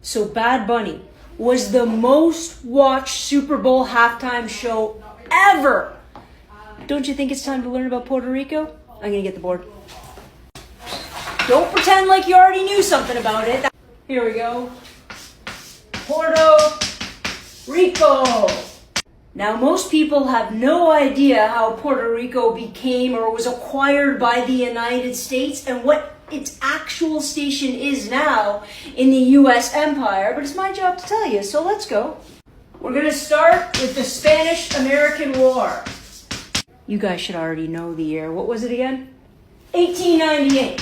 So Bad Bunny was the most watched Super Bowl halftime show ever. Don't you think it's time to learn about Puerto Rico? I'm gonna get the board. Don't pretend like you already knew something about it. Here we go. Puerto Rico. Now, most people have no idea how Puerto Rico became or was acquired by the United States and what its actual station is now in the U.S. empire, but it's my job to tell you, so let's go. We're going to start with the Spanish-American War. You guys should already know the year. What was it again? 1898.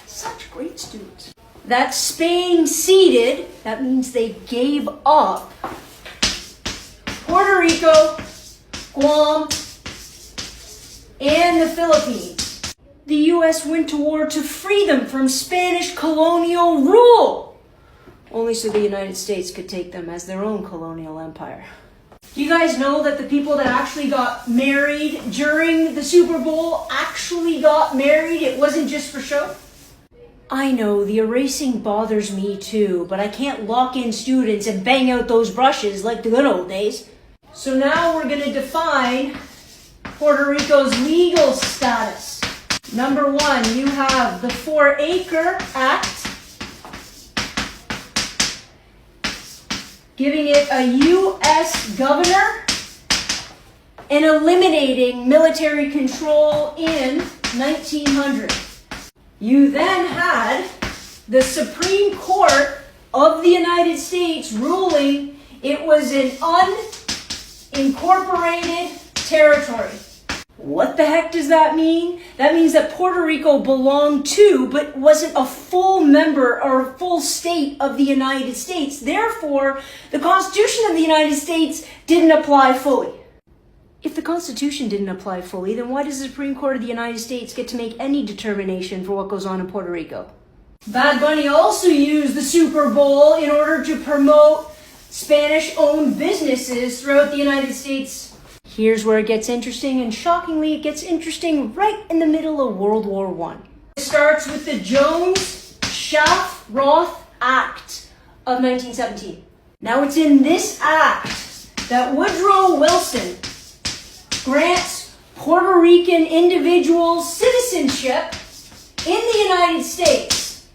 Such great students. That Spain ceded, that means they gave up Puerto Rico, Guam, and the Philippines. The U.S. went to war to free them from Spanish colonial rule, only so the United States could take them as their own colonial empire. Do you guys know that the people that actually got married during the Super Bowl actually got married? It wasn't just for show? I know, the erasing bothers me too, but I can't lock in students and bang out those brushes like the good old days. So now we're going to define Puerto Rico's legal status. Number one, you have the 4-Acre Act, giving it a U.S. governor and eliminating military control in 1900. You then had the Supreme Court of the United States ruling it was an unincorporated territory. What the heck does that mean? That means that Puerto Rico belonged to, but wasn't a full member or a full state of the United States. Therefore, the Constitution of the United States didn't apply fully. If the Constitution didn't apply fully, then why does the Supreme Court of the United States get to make any determination for what goes on in Puerto Rico? Bad Bunny also used the Super Bowl in order to promote Spanish-owned businesses throughout the United States. Here's where it gets interesting, and shockingly, it gets interesting right in the middle of World War I. It starts with the Jones-Schaff-Roth Act of 1917. Now, it's in this act that Woodrow Wilson grants Puerto Rican individuals citizenship in the United States.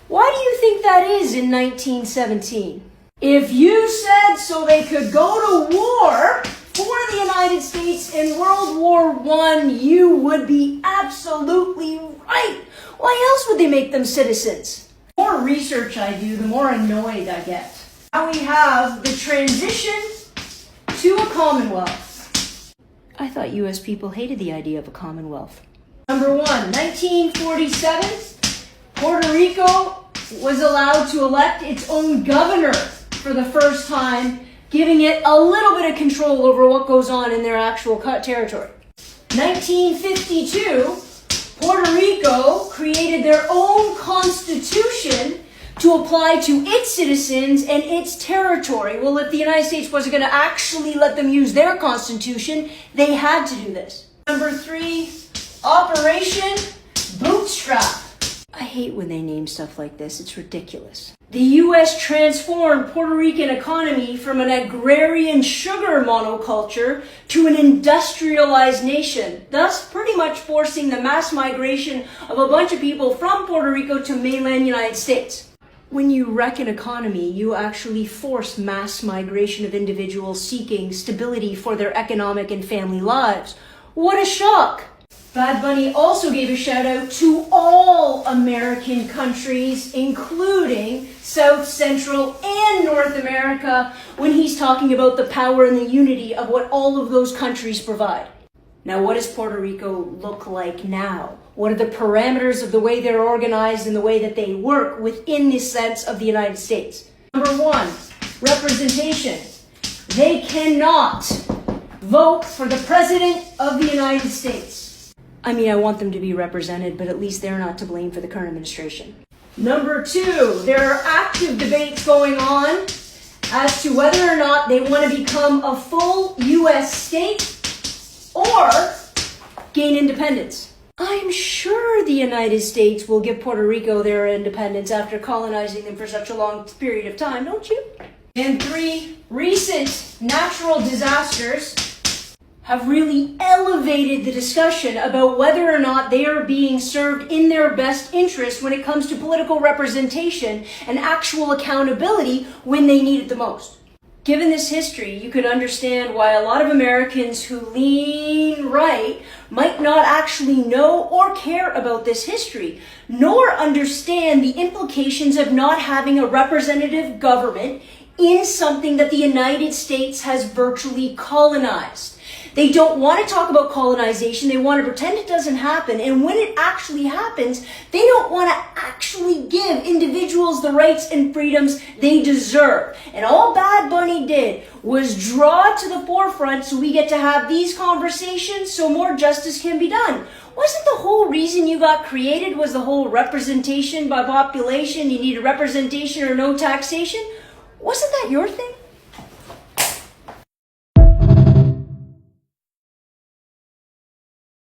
Why do you think that is in 1917? If you said so they could go to war for the United States in World War I, you would be absolutely right. Why else would they make them citizens? The more research I do, the more annoyed I get. Now we have the transition to a Commonwealth. I thought U.S. people hated the idea of a Commonwealth. Number one, 1947, Puerto Rico was allowed to elect its own governor for the first time, giving it a little bit of control over what goes on in their actual territory. 1952, Puerto Rico created their own constitution to apply to its citizens and its territory. Well, if the United States wasn't going to actually let them use their constitution, they had to do this. Number three, Operation Bootstrap. I hate when they name stuff like this. It's ridiculous. The U.S. transformed Puerto Rican economy from an agrarian sugar monoculture to an industrialized nation, thus pretty much forcing the mass migration of a bunch of people from Puerto Rico to mainland United States. When you wreck an economy, you actually force mass migration of individuals seeking stability for their economic and family lives. What a shock! Bad Bunny also gave a shout out to all American countries, including South, Central, and North America, when he's talking about the power and the unity of what all of those countries provide. Now, what does Puerto Rico look like now? What are the parameters of the way they're organized and the way that they work within the sense of the United States? Number one, representation. They cannot vote for the President of the United States. I mean, I want them to be represented, but at least they're not to blame for the current administration. Number two, there are active debates going on as to whether or not they want to become a full U.S. state or gain independence. I'm sure the United States will give Puerto Rico their independence after colonizing them for such a long period of time, don't you? And 3, recent natural disasters have really elevated the discussion about whether or not they are being served in their best interest when it comes to political representation and actual accountability when they need it the most. Given this history, you could understand why a lot of Americans who lean right might not actually know or care about this history, nor understand the implications of not having a representative government in something that the United States has virtually colonized. They don't want to talk about colonization. They want to pretend it doesn't happen. And when it actually happens, they don't want to actually give individuals the rights and freedoms they deserve. And all Bad Bunny did was draw it to the forefront so we get to have these conversations so more justice can be done. Wasn't the whole reason you got created was the whole representation by population? You need a representation or no taxation? Wasn't that your thing?